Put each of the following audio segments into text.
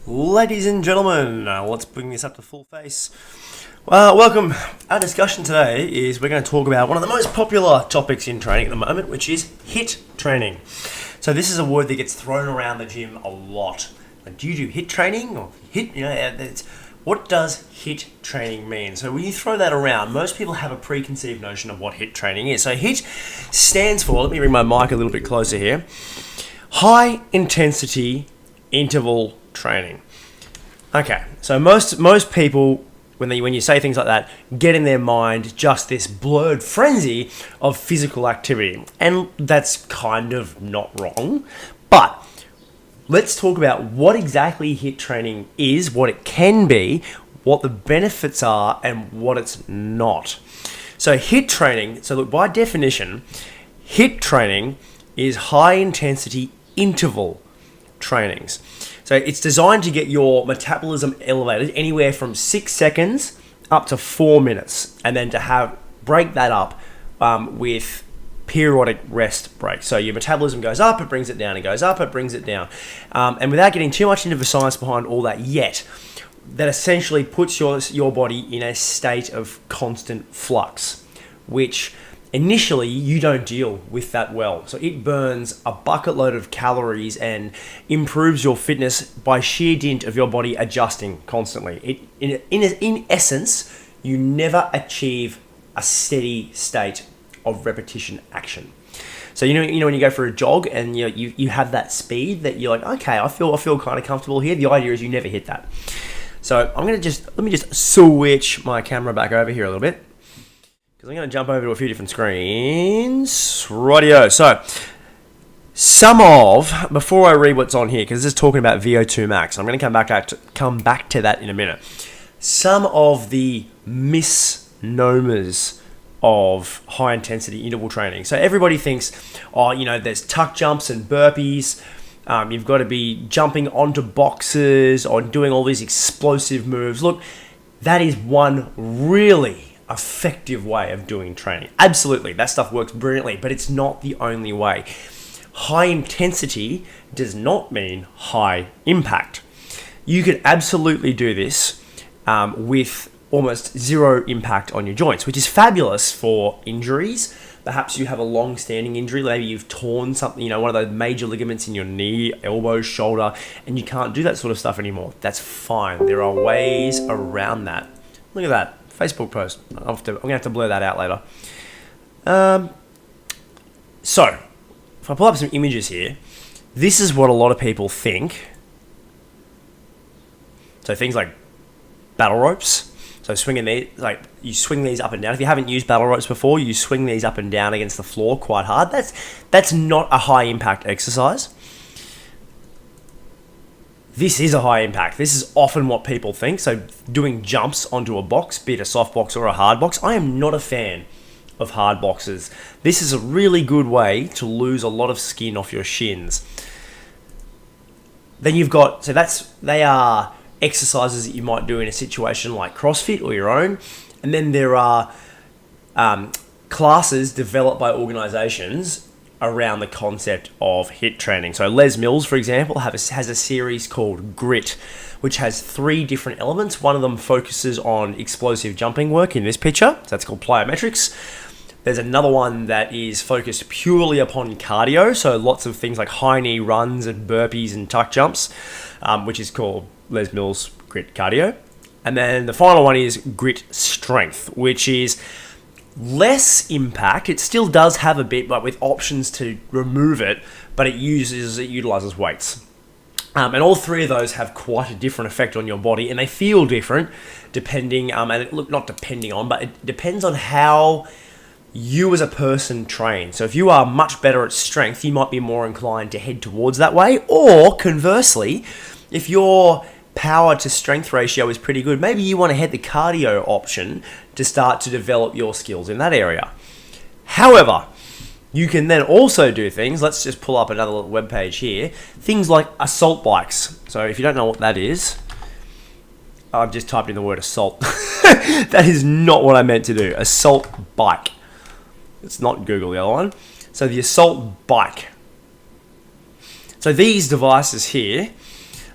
Ladies and gentlemen, let's bring this up to full face. Well, welcome. Our discussion today is we're going to talk about one of the most popular topics in training at the moment, which is HIIT training. So this is a word that gets thrown around the gym a lot. Like, do you do HIIT training or HIIT? What does HIIT training mean? So when you throw that around, most people have a preconceived notion of what HIIT training is. So HIIT stands for, let me bring my mic a little bit closer here, high intensity interval training. Okay, so most people, when you say things like that, get in their mind just this blurred frenzy of physical activity, and that's kind of not wrong. But let's talk about what exactly HIIT training is, what it can be, what the benefits are, and what it's not. So HIIT training, so look, by definition, HIIT training is high intensity interval trainings. So it's designed to get your metabolism elevated anywhere from 6 seconds up to 4 minutes, and then to break that up with periodic rest breaks. So your metabolism goes up, it brings it down, it goes up, it brings it down. And without getting too much into the science behind all that yet, that essentially puts your body in a state of constant flux, which initially you don't deal with that well. So it burns a bucket load of calories and improves your fitness by sheer dint of your body adjusting constantly. In essence, you never achieve a steady state of repetition action. So you know when you go for a jog and you have that speed that you're like, okay, I feel kind of comfortable here. The idea is you never hit that. So let me just switch my camera back over here a little bit, because I'm going to jump over to a few different screens. Rightio. So, before I read what's on here, because this is talking about VO2 Max, I'm going to come back to that in a minute. Some of the misnomers of high intensity interval training. So everybody thinks, there's tuck jumps and burpees. You've got to be jumping onto boxes or doing all these explosive moves. Look, that is one really effective way of doing training. Absolutely, that stuff works brilliantly, but it's not the only way. High intensity does not mean high impact. You could absolutely do this with almost zero impact on your joints, which is fabulous for injuries. Perhaps you have a long-standing injury, maybe you've torn something, one of those major ligaments in your knee, elbow, shoulder, and you can't do that sort of stuff anymore. That's fine. There are ways around that. Look at that. Facebook post. I'm going to have to blur that out later. So, if I pull up some images here, this is what a lot of people think. So things like battle ropes. So swinging these, like you swing these up and down. If you haven't used battle ropes before, you swing these up and down against the floor quite hard. That's not a high impact exercise. This is a high impact. This is often what people think. So doing jumps onto a box, be it a soft box or a hard box. I am not a fan of hard boxes. This is a really good way to lose a lot of skin off your shins. Then they are exercises that you might do in a situation like CrossFit or your own. And then there are classes developed by organizations around the concept of HIIT training. So Les Mills, for example, has a series called Grit, which has 3 different elements. One of them focuses on explosive jumping work in this picture. So that's called plyometrics. There's another one that is focused purely upon cardio. So lots of things like high knee runs and burpees and tuck jumps, which is called Les Mills Grit Cardio. And then the final one is Grit Strength, which is less impact. It still does have a bit, but with options to remove it, but it utilizes weights. And all 3 of those have quite a different effect on your body, and they feel different depending, but it depends on how you as a person train. So if you are much better at strength, you might be more inclined to head towards that way, or conversely, if your power to strength ratio is pretty good, maybe you want to head the cardio option to start to develop your skills in that area. However, you can then also do things, let's just pull up another little web page here, things like assault bikes. So if you don't know what that is, I've just typed in the word assault. That is not what I meant to do. Assault bike. It's not Google, the other one. So the assault bike. So these devices here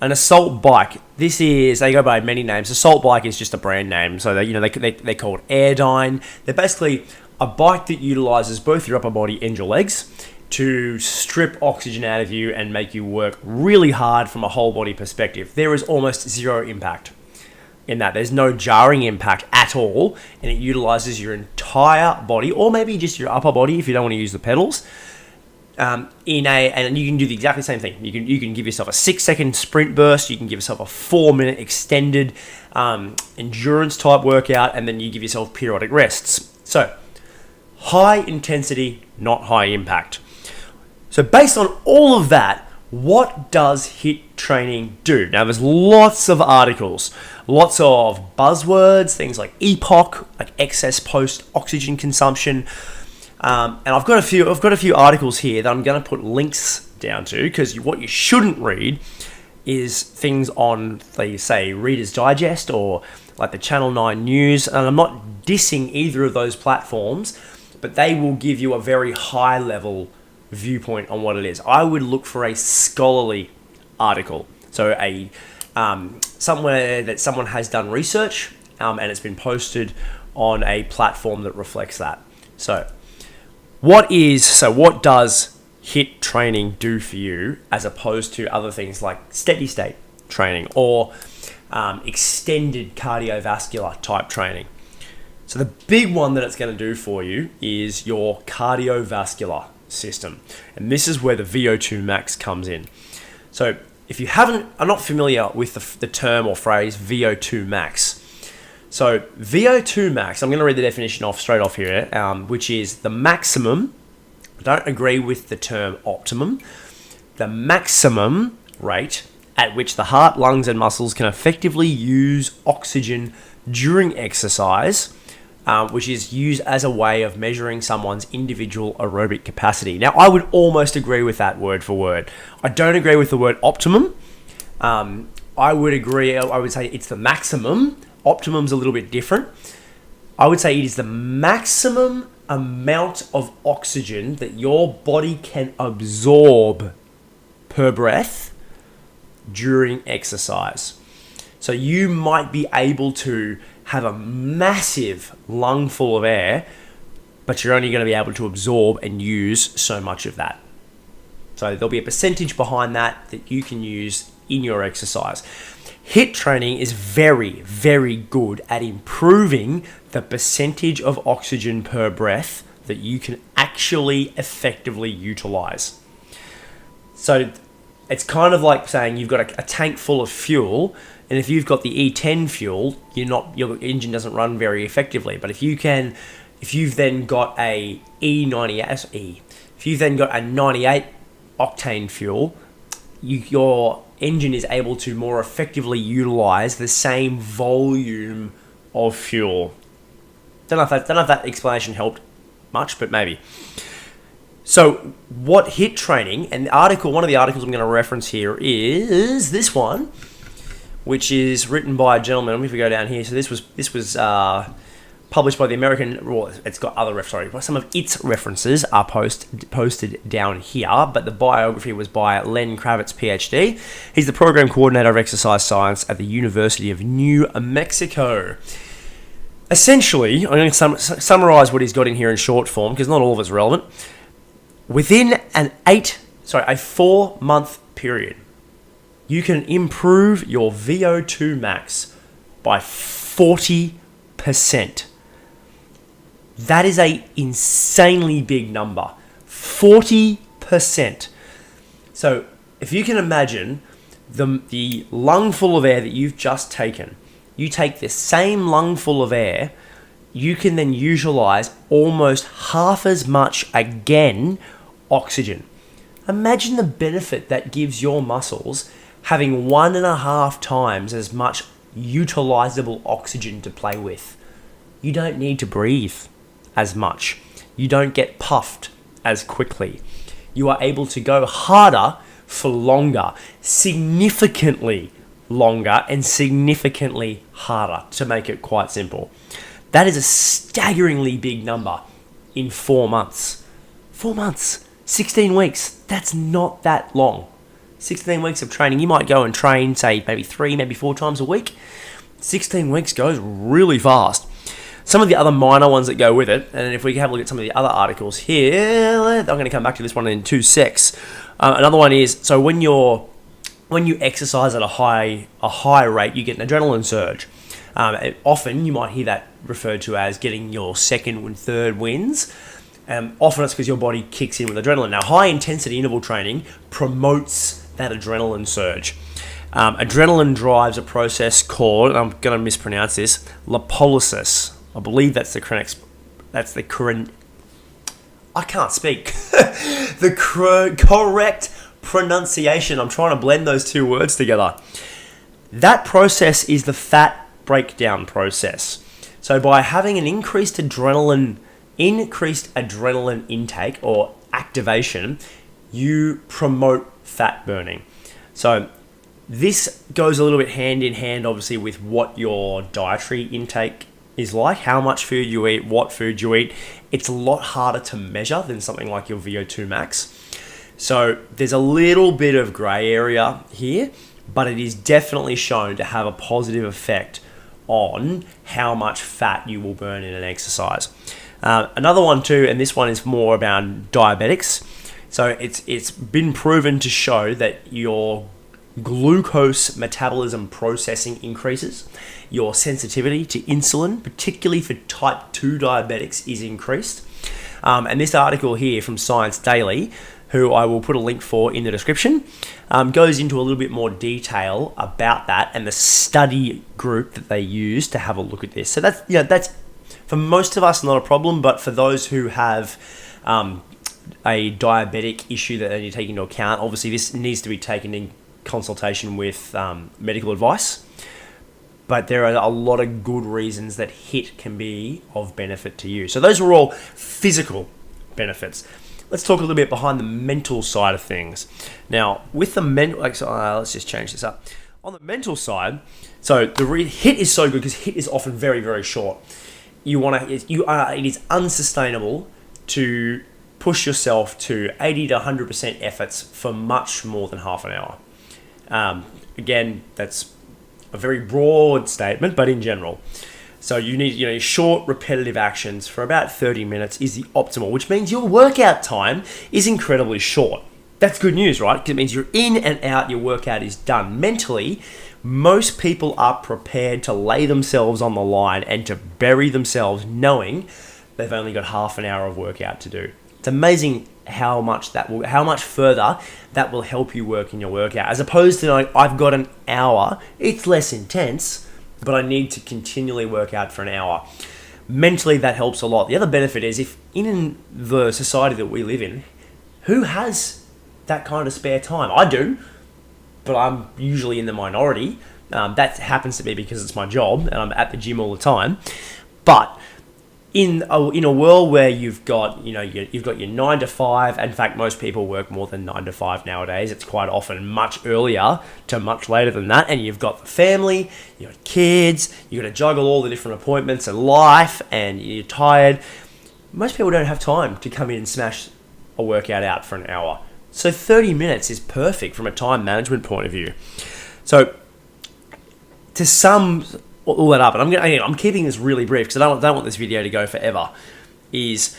an assault bike. They go by many names. Assault bike is just a brand name. So they're called Airdyne. They're basically a bike that utilizes both your upper body and your legs to strip oxygen out of you and make you work really hard from a whole body perspective. There is almost zero impact in that. There's no jarring impact at all, and it utilizes your entire body, or maybe just your upper body if you don't want to use the pedals. And you can do the exactly same thing. You can give yourself a 6-second sprint burst. You can give yourself a 4-minute extended endurance type workout, and then you give yourself periodic rests. So high intensity, not high impact. So based on all of that, what does HIIT training do? Now, there's lots of articles, lots of buzzwords, things like EPOC, like excess post-oxygen consumption. And I've got a few articles here that I'm going to put links down to, because what you shouldn't read is things on, say, Reader's Digest or like the Channel 9 News. And I'm not dissing either of those platforms, but they will give you a very high level viewpoint on what it is. I would look for a scholarly article, so somewhere that someone has done research and it's been posted on a platform that reflects that. So what does HIIT training do for you as opposed to other things like steady state training or extended cardiovascular type training? So the big one that it's going to do for you is your cardiovascular system. And this is where the VO2 Max comes in. So if you are not familiar with the term or phrase VO2 Max. So VO2 Max, I'm going to read the definition straight off here, which is the maximum, I don't agree with the term optimum, the maximum rate at which the heart, lungs, and muscles can effectively use oxygen during exercise, which is used as a way of measuring someone's individual aerobic capacity. Now, I would almost agree with that word for word. I don't agree with the word optimum. I would say it's the maximum. Optimum's a little bit different. I would say it is the maximum amount of oxygen that your body can absorb per breath during exercise. So you might be able to have a massive lung full of air, but you're only going to be able to absorb and use so much of that. So there'll be a percentage behind that you can use in your exercise. HIIT training is very, very good at improving the percentage of oxygen per breath that you can actually effectively utilize. So it's kind of like saying you've got a tank full of fuel, and if you've got the E10 fuel, your engine doesn't run very effectively. But if you've then got a if you've then got a 98 octane fuel, your engine is able to more effectively utilize the same volume of fuel. Don't know if that explanation helped much, but maybe. So what HIIT training, and one of the articles I'm going to reference here is this one, which is written by a gentleman. If we go down here, so this was published by the American. Well, it's got other some of its references are posted down here, but the biography was by Len Kravitz, PhD. He's the program coordinator of exercise science at the University of New Mexico. Essentially, I'm going to summarize what he's got in here in short form, because not all of it's relevant. Within a 4-month period, you can improve your VO2 max by 40%. That is an insanely big number. 40%. So if you can imagine the lung full of air that you've just taken, you take the same lung full of air, you can then utilize almost half as much again oxygen. Imagine the benefit that gives your muscles having 1.5 times as much utilizable oxygen to play with. You don't need to breathe as much. You don't get puffed as quickly. You are able to go harder for longer, significantly longer and significantly harder, to make it quite simple. That is a staggeringly big number in 4 months. 4 months, 16 weeks, that's not that long. 16 weeks of training. You might go and train, say, maybe 3, maybe 4 times a week. 16 weeks goes really fast. Some of the other minor ones that go with it, and if we have a look at some of the other articles here, I'm going to come back to this one in 2 secs. Another one is, so when you exercise at a high rate, you get an adrenaline surge. Often you might hear that referred to as getting your second and third wins. Often it's because your body kicks in with adrenaline. Now, high intensity interval training promotes that adrenaline surge. Adrenaline drives a process called, and I'm going to mispronounce this, lipolysis. I believe that's the correct. I can't speak. The correct pronunciation. I'm trying to blend those two words together. That process is the fat breakdown process. So by having an increased adrenaline intake or activation, you promote fat burning. So this goes a little bit hand in hand, obviously, with what your dietary intake is like, how much food you eat, what food you eat. It's a lot harder to measure than something like your VO2 Max. So there's a little bit of grey area here, but it is definitely shown to have a positive effect on how much fat you will burn in an exercise. Another one too, and this one is more about diabetics. So it's been proven to show that your glucose metabolism processing increases, your sensitivity to insulin, particularly for type 2 diabetics, is increased. And this article here from Science Daily, who I will put a link for in the description, goes into a little bit more detail about that and the study group that they use to have a look at this. So that's for most of us not a problem, but for those who have a diabetic issue that they need to take into account, obviously this needs to be taken in consultation with medical advice. But there are a lot of good reasons that HIIT can be of benefit to you. So those are all physical benefits. Let's talk a little bit behind the mental side of things. Now, with the mental, let's just change this up. On the mental side, so HIIT is so good because HIIT is often very, very short. It is unsustainable to push yourself to 80 to 100% efforts for much more than half an hour. Again, that's a very broad statement, but in general. So you need, short repetitive actions for about 30 minutes is the optimal, which means your workout time is incredibly short. That's good news, right? Because it means you're in and out, your workout is done. Mentally, most people are prepared to lay themselves on the line and to bury themselves knowing they've only got half an hour of workout to do. It's amazing how much further that will help you work in your workout. As opposed to I've got an hour, it's less intense, but I need to continually work out for an hour. Mentally, that helps a lot. The other benefit is if in the society that we live in, who has that kind of spare time? I do, but I'm usually in the minority. That happens to be because it's my job and I'm at the gym all the time. But in a world where you've got your 9 to 5, in fact most people work more than 9 to 5 nowadays. It's quite often much earlier to much later than that, and you've got the family, you've got kids, you've got to juggle all the different appointments and life, and you're tired. Most people don't have time to come in and smash a workout out for an hour. So 30 minutes is perfect from a time management point of view. So to sum all that up, and I'm keeping this really brief because I don't want this video to go forever, is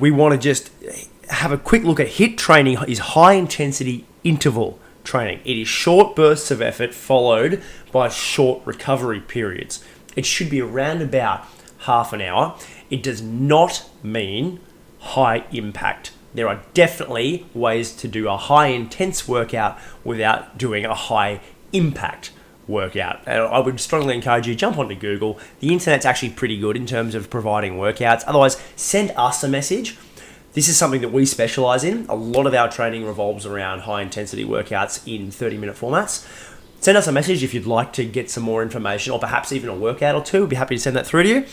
we want to just have a quick look at HIIT training is high intensity interval training. It is short bursts of effort followed by short recovery periods. It should be around about half an hour. It does not mean high impact. There are definitely ways to do a high intense workout without doing a high impact workout. And I would strongly encourage you, jump onto Google. The internet's actually pretty good in terms of providing workouts. Otherwise, send us a message. This is something that we specialize in. A lot of our training revolves around high intensity workouts in 30-minute formats. Send us a message if you'd like to get some more information or perhaps even a workout or two. We'd be happy to send that through to you.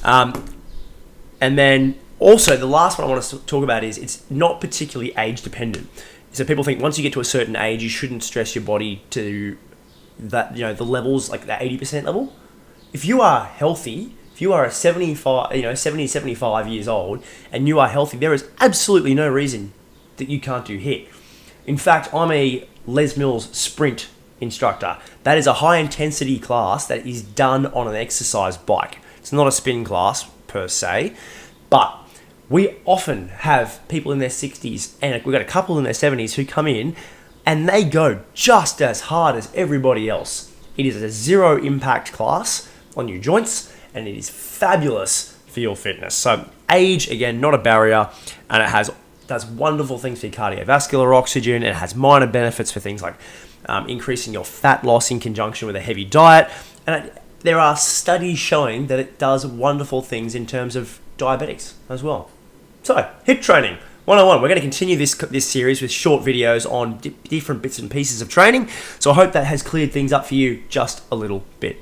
And then also the last one I want to talk about is it's not particularly age dependent. So people think once you get to a certain age, you shouldn't stress your body to that, the levels like the 80% level. If you are healthy, if you are a 75 years old and you are healthy, there is absolutely no reason that you can't do HIIT. In fact, I'm a Les Mills sprint instructor. That is a high intensity class that is done on an exercise bike. It's not a spin class per se, but we often have people in their 60s and we've got a couple in their 70s who come in and they go just as hard as everybody else. It is a zero impact class on your joints and it is fabulous for your fitness. So age, again, not a barrier, and it does wonderful things for your cardiovascular oxygen. It has minor benefits for things like increasing your fat loss in conjunction with a heavy diet. And there are studies showing that it does wonderful things in terms of diabetics as well. So, HIIT Training 101. We're going to continue this series with short videos on different bits and pieces of training. So I hope that has cleared things up for you just a little bit.